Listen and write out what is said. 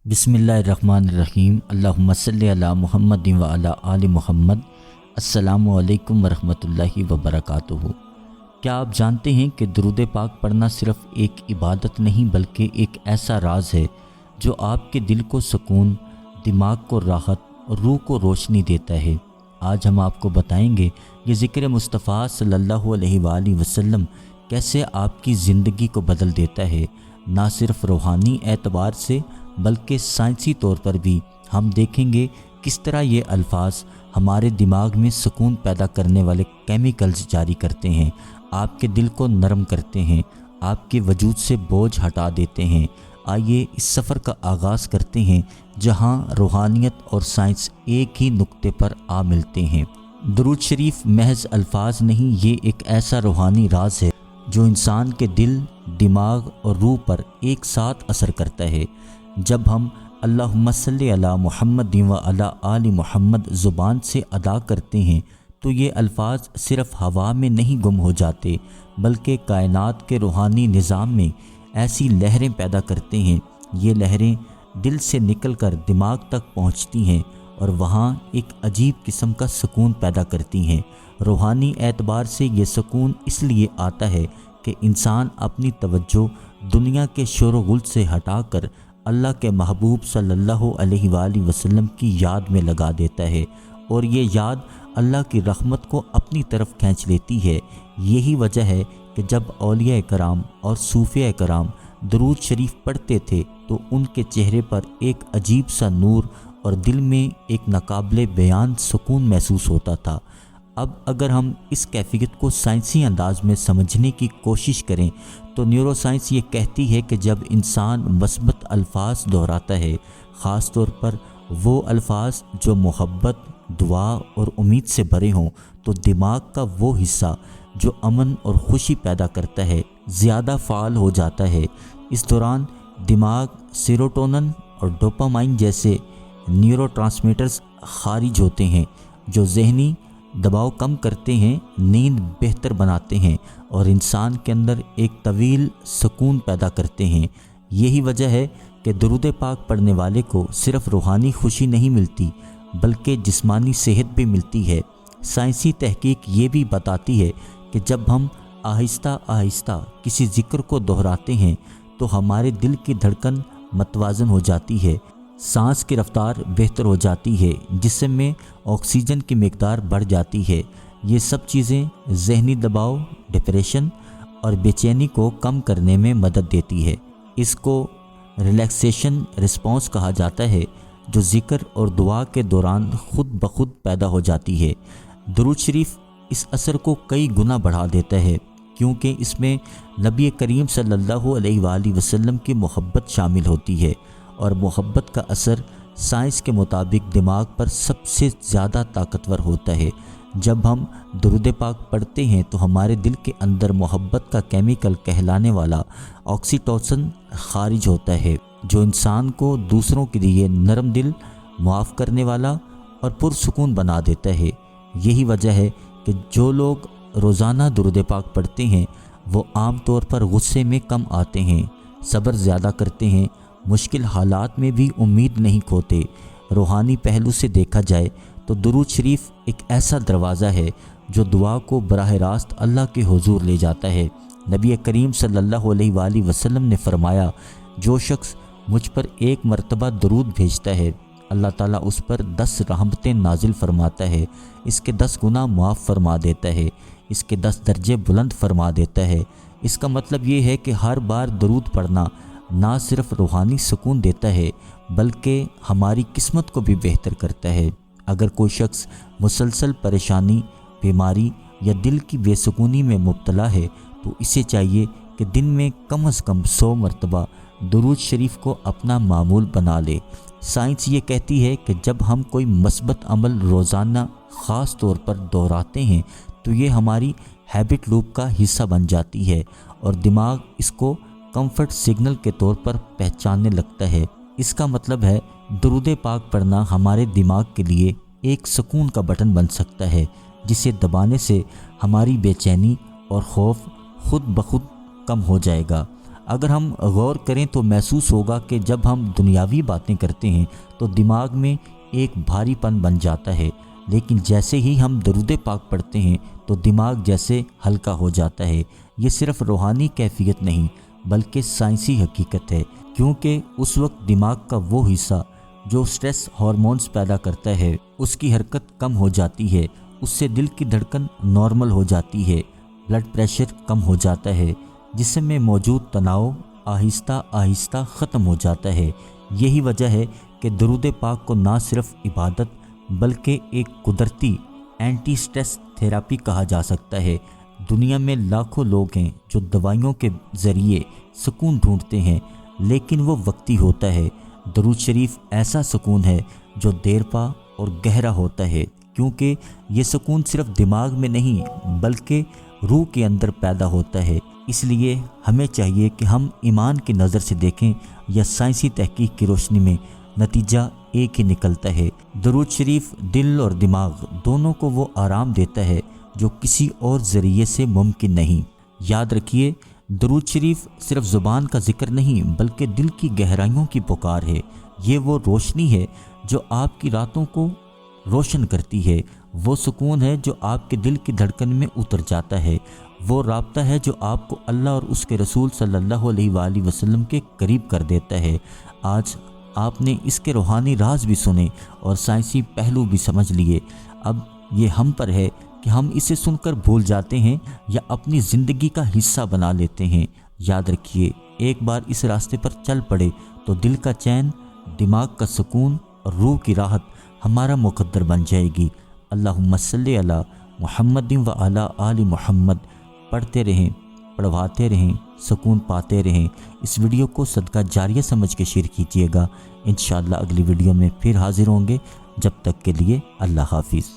बिस्मिल्लाहिर्रहमानिर्रहीम। अल्लाहुम्मा सल्लि अला मुहम्मद व अला आलि मुहम्मद। अस्सलामु अलैकुम वरहमतुल्लाहि वबरकातुहू। क्या आप जानते हैं कि दुरूद पाक पढ़ना सिर्फ़ एक इबादत नहीं बल्कि एक ऐसा राज है जो आपके दिल को सुकून, दिमाग को राहत और रूह को रोशनी देता है। आज हम आपको बताएंगे कि ज़िक्र मुस्तफ़ा सल्लल्लाहु अलैहि वसल्लम कैसे आपकी ज़िंदगी को बदल देता है। ना सिर्फ रूहानी एतबार से बल्कि साइंसी तौर पर भी हम देखेंगे किस तरह ये अल्फाज हमारे दिमाग में सुकून पैदा करने वाले केमिकल्स जारी करते हैं, आपके दिल को नरम करते हैं, आपके वजूद से बोझ हटा देते हैं। आइए इस सफ़र का आगाज़ करते हैं जहां रूहानियत और साइंस एक ही नुक्ते पर आ मिलते हैं। दुरूद शरीफ महज अल्फाज नहीं, ये एक ऐसा रूहानी राज है जो इंसान के दिल, दिमाग और रूह पर एक साथ असर करता है। जब हम अल्लाहुम्मा सल्लि अला मुहम्मद व अला आलि मुहम्मद ज़ुबान से अदा करते हैं तो ये अल्फाज सिर्फ़ हवा में नहीं गुम हो जाते बल्कि कायनात के रूहानी निज़ाम में ऐसी लहरें पैदा करते हैं। ये लहरें दिल से निकलकर दिमाग तक पहुंचती हैं और वहाँ एक अजीब किस्म का सुकून पैदा करती हैं। रूहानी एतबार से ये सुकून इसलिए आता है कि इंसान अपनी तवज्जो दुनिया के शोर गुल से हटाकर अल्लाह के महबूब सल्लल्लाहु अलैहि वसल्लम की याद में लगा देता है और ये याद अल्लाह की रहमत को अपनी तरफ खींच लेती है। यही वजह है कि जब औलिया कराम और सूफिया कराम दुरूद शरीफ पढ़ते थे तो उनके चेहरे पर एक अजीब सा नूर और दिल में एक नाकाबिले बयान सुकून महसूस होता था। अब अगर हम इस कैफियत को साइंसी अंदाज में समझने की कोशिश करें तो न्यूरोसाइंस ये कहती है कि जब इंसान मस्बत अल्फाज दोहराता है, ख़ास तौर पर वो अल्फाज जो मोहब्बत, दुआ और उम्मीद से भरे हों, तो दिमाग का वो हिस्सा जो अमन और खुशी पैदा करता है ज़्यादा फ़ाल हो जाता है। इस दौरान दिमाग सेरोटोनिन और डोपामाइन जैसे न्यूरोट्रांसमीटर्स खारिज होते हैं जो ज़हनी दबाव कम करते हैं, नींद बेहतर बनाते हैं और इंसान के अंदर एक तवील सुकून पैदा करते हैं। यही वजह है कि दुरूद पाक पढ़ने वाले को सिर्फ रूहानी खुशी नहीं मिलती बल्कि जिस्मानी सेहत भी मिलती है। साइंसी तहकीक ये भी बताती है कि जब हम आहिस्ता आहिस्ता किसी ज़िक्र को दोहराते हैं तो हमारे दिल की धड़कन मतवाज़न हो जाती है, सांस की रफ्तार बेहतर हो जाती है, जिस्म में ऑक्सीजन की मिकदार बढ़ जाती है। ये सब चीज़ें ज़हनी दबाव, डिप्रेशन और बेचैनी को कम करने में मदद देती है। इसको रिलैक्सेशन रिस्पॉन्स कहा जाता है जो ज़िक्र और दुआ के दौरान खुद ब खुद पैदा हो जाती है। दुरूद शरीफ इस असर को कई गुना बढ़ा देता है क्योंकि इसमें नबी करीम सल्लल्लाहु अलैहि वसल्लम की मोहब्बत शामिल होती है और मोहब्बत का असर साइंस के मुताबिक दिमाग पर सबसे ज़्यादा ताकतवर होता है। जब हम दुरूद पाक पढ़ते हैं तो हमारे दिल के अंदर मोहब्बत का केमिकल कहलाने वाला ऑक्सीटोसिन खारिज होता है जो इंसान को दूसरों के लिए नरम दिल, मुआफ़ करने वाला और पुरसुकून बना देता है। यही वजह है कि जो लोग रोज़ाना दुरूद पाक पढ़ते हैं वो आम तौर पर गुस्से में कम आते हैं, सब्र ज़्यादा करते हैं, मुश्किल हालात में भी उम्मीद नहीं खोते। रूहानी पहलू से देखा जाए तो दुरूद शरीफ एक ऐसा दरवाज़ा है जो दुआ को बराह रास्त अल्लाह के हुजूर ले जाता है। नबी करीम सल्लल्लाहु अलैहि वसल्लम ने फरमाया, जो शख्स मुझ पर एक मरतबा दुरूद भेजता है अल्लाह ताला उस पर 10 रहमतें नाजिल फरमाता है, इसके 10 गुनाह मुआफ़ फरमा देता है, इसके 10 दर्जे बुलंद फरमा देता है। इसका मतलब ये है कि हर बार दुरूद पढ़ना ना सिर्फ रूहानी सुकून देता है बल्कि हमारी किस्मत को भी बेहतर करता है। अगर कोई शख्स मुसलसल परेशानी, बीमारी या दिल की बेसुकूनी में मुब्तला है तो इसे चाहिए कि दिन में कम से कम 100 मरतबा दुरूद शरीफ को अपना मामूल बना ले। साइंस ये कहती है कि जब हम कोई मस्बत अमल रोज़ाना ख़ास तौर पर दोहराते हैं तो ये हमारी हैबिट लूप का हिस्सा बन जाती है और दिमाग इसको कंफर्ट सिग्नल के तौर पर पहचानने लगता है। इसका मतलब है दुरूद पाक पढ़ना हमारे दिमाग के लिए एक सुकून का बटन बन सकता है जिसे दबाने से हमारी बेचैनी और खौफ खुद ब खुद कम हो जाएगा। اگر ہم غور کریں تو محسوس ہوگا کہ جب ہم دنیاوی باتیں کرتے ہیں تو دماغ میں ایک بھاری پن بن جاتا ہے، لیکن جیسے ہی ہم درود پاک پڑھتے ہیں تو دماغ جیسے ہلکا ہو جاتا ہے۔ یہ صرف روحانی کیفیت نہیں بلکہ سائنسی حقیقت ہے، کیونکہ اس وقت دماغ کا وہ حصہ جو سٹریس ہارمونز پیدا کرتا ہے اس کی حرکت کم ہو جاتی ہے، اس سے دل کی دھڑکن نارمل ہو جاتی ہے، بلڈ پریشر کم ہو جاتا ہے، جسم میں موجود تناؤ آہستہ آہستہ ختم ہو جاتا ہے۔ یہی وجہ ہے کہ درود پاک کو نہ صرف عبادت بلکہ ایک قدرتی اینٹی سٹریس تھراپی کہا جا سکتا ہے۔ دنیا میں لاکھوں لوگ ہیں جو دوائیوں کے ذریعے سکون ڈھونڈتے ہیں، لیکن وہ وقتی ہوتا ہے۔ درود شریف ایسا سکون ہے جو دیر پا اور گہرا ہوتا ہے، کیونکہ یہ سکون صرف دماغ میں نہیں بلکہ روح کے اندر پیدا ہوتا ہے۔ اس لیے ہمیں چاہیے کہ ہم ایمان کی نظر سے دیکھیں یا سائنسی تحقیق کی روشنی میں، نتیجہ ایک ہی نکلتا ہے۔ درود شریف دل اور دماغ دونوں کو وہ آرام دیتا ہے جو کسی اور ذریعے سے ممکن نہیں۔ یاد رکھیے، درود شریف صرف زبان کا ذکر نہیں بلکہ دل کی گہرائیوں کی پکار ہے۔ یہ وہ روشنی ہے جو آپ کی راتوں کو روشن کرتی ہے، وہ سکون ہے جو آپ کے دل کی دھڑکن میں اتر جاتا ہے، وہ رابطہ ہے جو آپ کو اللہ اور اس کے رسول صلی اللہ علیہ وآلہ وسلم کے قریب کر دیتا ہے۔ آج آپ نے اس کے روحانی راز بھی سنے اور سائنسی پہلو بھی سمجھ لیے۔ اب یہ ہم پر ہے کہ ہم اسے سن کر بھول جاتے ہیں یا اپنی زندگی کا حصہ بنا لیتے ہیں۔ یاد رکھیے، ایک بار اس راستے پر چل پڑے تو دل کا چین، دماغ کا سکون اور روح کی راحت ہمارا مقدر بن جائے گی۔ اللہم صلی علی محمد و علی آل محمد۔ پڑھتے رہیں، پڑھواتے رہیں، سکون پاتے رہیں۔ اس ویڈیو کو صدقہ جاریہ سمجھ کے شیئر کیجیے گا۔ انشاءاللہ اگلی ویڈیو میں پھر حاضر ہوں گے، جب تک کے لیے اللہ حافظ۔